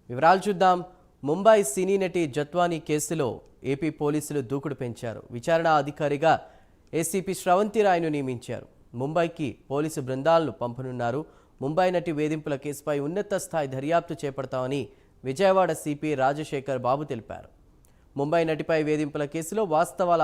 వివరాలు చూద్దాం. ముంబై సినీ నటి జత్వానీ కేసులో ఏపీ పోలీసులు దూకుడు పెంచారు. విచారణ అధికారిగా ఏసీపీ శ్రవంతి రాయ్ను నియమించారు. ముంబైకి పోలీసు బృందాలను పంపనున్నారు. ముంబై నటి వేధింపుల కేసుపై ఉన్నత స్థాయి దర్యాప్తు చేపడతామని విజయవాడ సిపి రాజశేఖర్ బాబు తెలిపారు. ముంబై నటిపై వేధింపుల కేసులో వాస్తవాల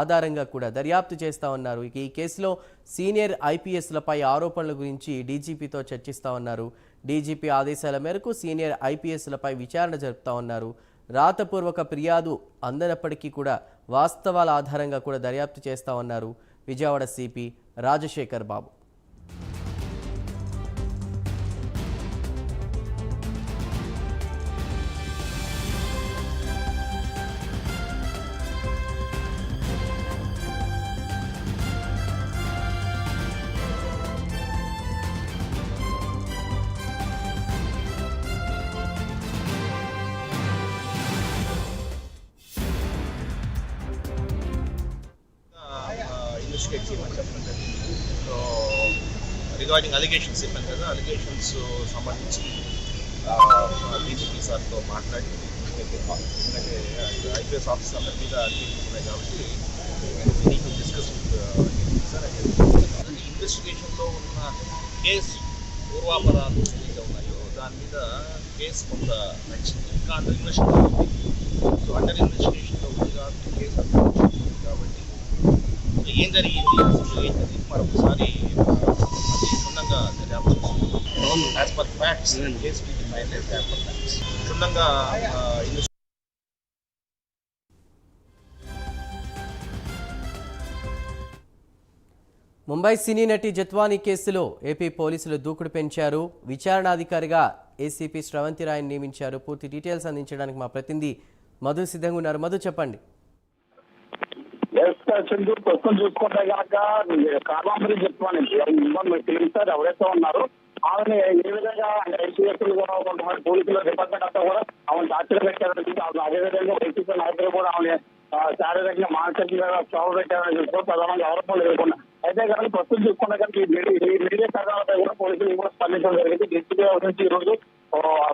ఆధారంగా కూడా దర్యాప్తు చేస్తామన్నారు. ఈ కేసులో సీనియర్ ఐపీఎస్లపై ఆరోపణల గురించి డీజీపీతో చర్చిస్తామన్నారు. డీజీపీ ఆదేశాల మేరకు సీనియర్ ఐపీఎస్లపై విచారణ జరుపుతామన్నారు. రాతపూర్వక ఫిర్యాదు అందనప్పటికీ కూడా వాస్తవాల ఆధారంగా కూడా దర్యాప్తు చేస్తామన్నారు విజయవాడ సిపి రాజశేఖర్ బాబు. సో రిగార్డింగ్ అలిగేషన్స్ చెప్పాను కదా, అలిగేషన్స్ సంబంధించి డీజీపీ సార్తో మాట్లాడి, ఎందుకంటే ఐపీఎస్ ఆఫీసర్ అందరి మీద అలిగేషన్స్ ఉన్నాయి కాబట్టి డిస్కస్ సార్. ఇన్వెస్టిగేషన్లో ఉన్న కేసు పూర్వాపరాలు ఏదైతే ఉన్నాయో దాని మీద కేసు కొంత నచ్చింది, ఇంకా అండర్ ఇన్వెస్టిగేషన్ ఉంది. సో అండర్ ఇన్వెస్టిగేషన్లో ఉంది కాబట్టి కేసు అంత కాబట్టి ఏం జరిగింది, అసలు ఏం జరిగింది మరొకసారి అది క్షుణ్ణంగా దర్యాప్తు as per facts case finalise as per facts క్షుణ్ణంగా ముంబై సినీ నటి జత్వానీ కేసులో ఏపీ పోలీసులు దూకుడు పెంచారు. విచారణాధికారిగా ఏసీపీ శ్రవంతి రాయ్ను నియమించారు. పూర్తి డీటెయిల్స్ అందించడానికి మా ప్రతినిధి మధు సిద్ధంగా ఉన్నారు. మధు, చెప్పండి. చంద్రు, ప్రస్తుతం చూసుకుంటే కనుక కామాంబరి జత్వానీ సార్ ఎవరైతే ఉన్నారో ఆమెను ఏ విధంగా ఐపీఎస్లు కూడా కొంతమంది పోలీసుల డిపార్ట్మెంట్ అంతా కూడా ఆమెను టార్చర్ పెట్టారని, అదేవిధంగా వైసీపీ నాయకులు కూడా ఆమె శారీరకంగా మానసికంగా క్షోభ పెట్టారని చెప్పి ప్రధానంగా ఆరోపణలు ఎదుర్కొన్నారు. అయితే కనుక ప్రస్తుతం చూసుకుంటే కనుక ఈ మీడియా కథనాలపై కూడా పోలీసులు కూడా స్పందించడం జరిగింది. డీజీపీ నుంచి ఈ రోజు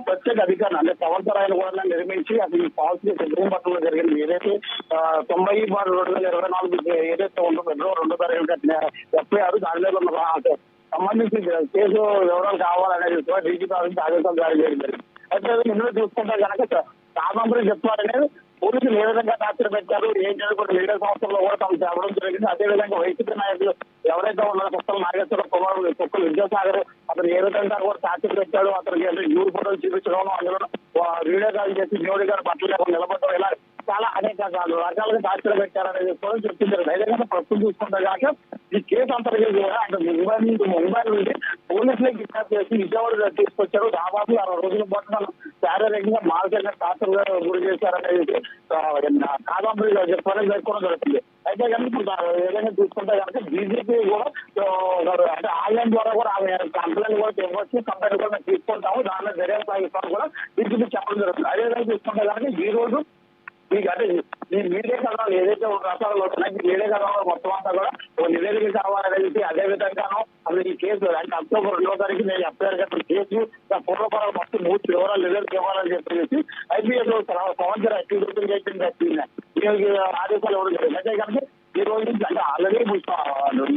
ప్రత్యేక అధికారులు అంటే శ్రవంతి రాయ్ను కూడా నిర్మించి అసలు ఈ పాలసీ సిద్ధం పట్టడం జరిగింది. ఏదైతే 90/2024 ఏదైతే ఉందో ఫిబ్రవరి 2వ తారీఖున ఎఫ్ఐఆర్ దాని మీద ఉన్న సంబంధించి కేసు వివరాలు కావాలనేది డీజీపీ ఆదేశాలు జారీ చేయడం జరిగింది. అయితే ఇందులో చూసుకుంటే కనుక కామాంబరి జత్వానీ పోలీసులు ఏ విధంగా టార్చర్ పెట్టారు, ఏం చేయకుండా మీడియా సంస్థల్లో కూడా తమ చెప్పడం జరిగింది. అదేవిధంగా వైసీపీ నాయకులు ఎవరైతే ఉన్నారో కుక్కల నాగేశ్వర కుమార్, కుక్కల విద్యాసాగర్ అతను ఏ విధంగా కూడా టార్చర్ పెట్టాడు, అతనికి యూర్ ఫోటోలు చూపించడం, అందులో వీడియో కాల్ చేసి మోడీ గారు బట్టలు లేకుండా నిలబడడం, ఇలా చాలా అనేక రకాలుగా టార్చర్ పెట్టారనేది కూడా చెప్తున్నారు. అదేవిధంగా ప్రస్తుతం చూసుకుంటే కాక ఈ కేసు అంతర్గత కూడా అంటే ముంబై నుండి పోలీసులే కిడ్నాప్ చేసి విజయవాడ తీసుకొచ్చారు. దాదాపు 60 రోజుల పాటు శారీరకంగా మానసికంగా టార్చర్ గురి చేశారనేది కామాంబరి జత్వానీ జరుపుకోవడం జరుగుతుంది. అయితే కనుక ఏదైనా చూసుకుంటే కనుక బీజేపీ కూడా అంటే ఆన్లైన్ ద్వారా కూడా ఆమె కంప్లైంట్ కూడా ఇవ్వచ్చు, కంప్లైంట్ కూడా తీసుకుంటాము, దానిలో దర్యాప్తు సాగిస్తాము కూడా బీజేపీ చెప్పడం జరుగుతుంది. అదేవిధంగా చూసుకుంటే కనుక ఈ రోజు మీకు అంటే ఈ మీడియా కథనాలు ఏదైతే రకాలు వస్తున్నాయి, ఈ మీడియా కథనాలు మొత్తం అంతా కూడా నివేదిక కావాలనేది, అదే విధంగాను అసలు ఈ కేసు అంటే అక్టోబర్ 2వ తారీఖు నేను ఎఫ్ఐఆర్ కట్టిన కేసు పూర్వపరాలు మొత్తం పూర్తి వివరాలు నివేదిక ఇవ్వాలని చెప్పేసి ఐపీఎస్ సంవత్సరం అక్యూజేషన్ చేసింది ఆదేశాలు ఇవ్వడం జరిగింది. అయితే కనుక ఈ రోజు నుంచి అంటే ఆల్రెడీ 2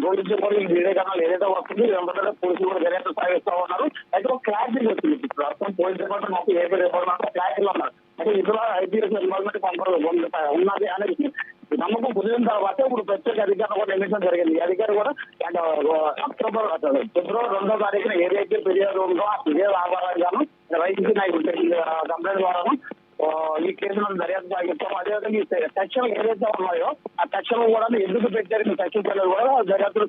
రోజుల నుంచి కూడా ఈ మీడియా కథనాలు ఏదైతే వస్తుంది వెంటనే పోలీసులు కూడా దర్యాప్తు సాగిస్తూ ఉన్నారు. అయితే ఒక క్లారిటీ వచ్చింది. ప్రస్తుతం పోలీస్ డిపార్ట్మెంట్ మొత్తం ఏపీ డిపార్ట్మెంట్ క్లారిటీలో ఉన్నారు. అంటే ఇందులో ఐపీఎస్ ఇన్వాల్వ్మెంట్ ఉన్నది అనేది నమ్మకం కుదిరిన తర్వాత ఇప్పుడు ప్రత్యేక అధికారులు కూడా నియమించడం జరిగింది. ఈ అధికారి కూడా అక్టోబర్ ఫిబ్రవరి 2వ తారీఖున ఏదైతే ఫిర్యాదు ఉందో ఆ ఫిర్యాదు ఆధారంగాను వైసీపీ నాయకులు కంప్లైంట్ ద్వారాను ఈ కేసులను దర్యాప్తు సాగిస్తాం. అదేవిధంగా ఈ సెక్షన్ ఏదైతే ఉన్నాయో ఆ సెక్షన్ కూడా ఎందుకు పెట్టారు సెక్షన్ కూడా దర్యాప్తు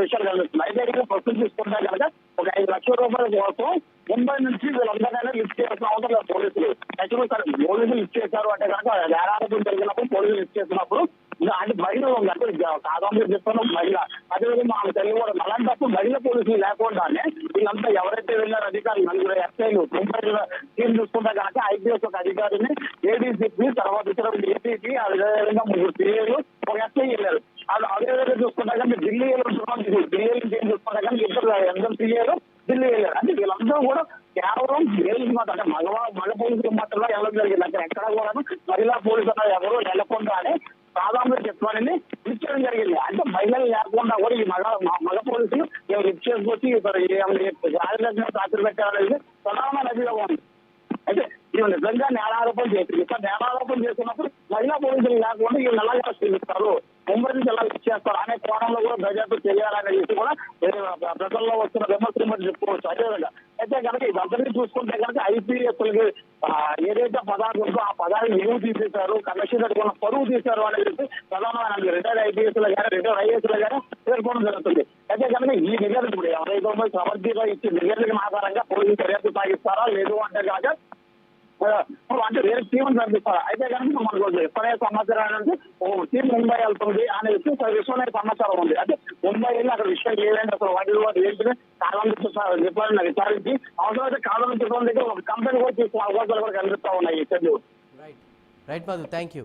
విషయాలు కలుగుతుంది. అయితే ప్రస్తుతం చూసుకుంటే కనుక ఒక 5 లక్షల రూపాయల కోసం ముంబై నుంచి వీళ్ళందరినీ లిఫ్ట్ చేయాల్సిన అవసరం లేదు. పోలీసులు లిఫ్ట్ చేశారు అంటే కనుక నేరాలకు జరిగినప్పుడు పోలీసులు లిఫ్ట్ చేసినప్పుడు అంటే మహిళలు ఉంది అంటే కాదంలో చెప్తున్న మహిళ, అదేవిధంగా ఆమె తల్లి కూడా అలాంటప్పుడు మహిళ పోలీసులు లేకుండానే వీళ్ళంతా ఎవరైతే వెళ్ళారు అధికారులు 4 ఎస్ఐలు ముంబై టీం చూసుకుంటే కనుక ఐపీఎస్ ఒక అధికారిని, ఏడీసీపీ, తర్వాత ఇతర ఏపీపీ, అదేవిధంగా 3 సీఏలు, ఒక ఎస్ఐ వెళ్ళారు. అదేవిధంగా చూసుకుంటే కానీ ఢిల్లీ ఢిల్లీ టీం చూసుకుంటే కానీ 2 సీఏలు ఢిల్లీ వెళ్ళారు. అంటే వీళ్ళందరూ కూడా కేవలం లేడీస్ మాత్రం అంటే మగ పోలీసులు మాత్రమే వెళ్ళడం జరిగింది. అక్కడ ఎక్కడ కూడా మహిళా పోలీసు అన్న ఎవరు వెళ్ళకుండా అని ప్రాథమిక చెప్పాలని ఇచ్చడం జరిగింది. అంటే మహిళలు లేకుండా కూడా ఈ మగ పోలీసులు లిఫ్ట్ చేసుకొచ్చి రాత్రి పెట్టాలనేది ప్రధాన నదిగా ఉంది. అయితే ఇవి నిజంగా నేరారోపణ చేసింది. ఇక్కడ నేరారోపణ చేస్తున్నప్పుడు మహిళా పోలీసులు లేకుండా వీళ్ళు ఎలాగా చూపిస్తారు, ముంబై నుంచి ఎలా ఇచ్చేస్తారు అనే కోణంలో కూడా దర్యాప్తు చేయాలనేది కూడా ప్రజల్లో వస్తున్న విమర్శలు చెప్పుకోవచ్చు. అదేవిధంగా అయితే కనుక ఇదందరినీ చూసుకుంటే కనుక ఐపీఎస్లకి ఏదైతే పదాలు ఉందో ఆ పదాన్ని నిలువ తీసేశారు, కమిషన్ కట్టుకున్న పరువు తీశారు అనేది ప్రధానమైన రిటైర్డ్ ఐపీఎస్లు కానీ రిటైర్డ్ ఐఏఎస్లు కానీ పేర్కొనడం జరుగుతుంది. అయితే కనుక ఈ నివేదిక ఇప్పుడు ఎవరైతే సమర్థిగా ఇచ్చే నివేదికల ఆధారంగా పోలీసులు దర్యాప్తు సాగిస్తారా లేదు అంటే కనుక అంటే వేరే టీం పంపిస్తారు. అయితే కనుక మనకు ఎప్పుడైతే సమాచారం అంటే టీం ముంబై వెళ్తుంది అనే విషయం సమాచారం ఉంది. అంటే ముంబై వెళ్ళి అక్కడ విషయం ఏదైనా అసలు వాటి ఏంటంటే కాలం విచారించి అవసరమైతే కాలం దగ్గర ఒక కంపెనీ కూడా తీసుకునే అవకాశాలు కూడా కనిపిస్తా ఉన్నాయి. Right Madhu, thank you.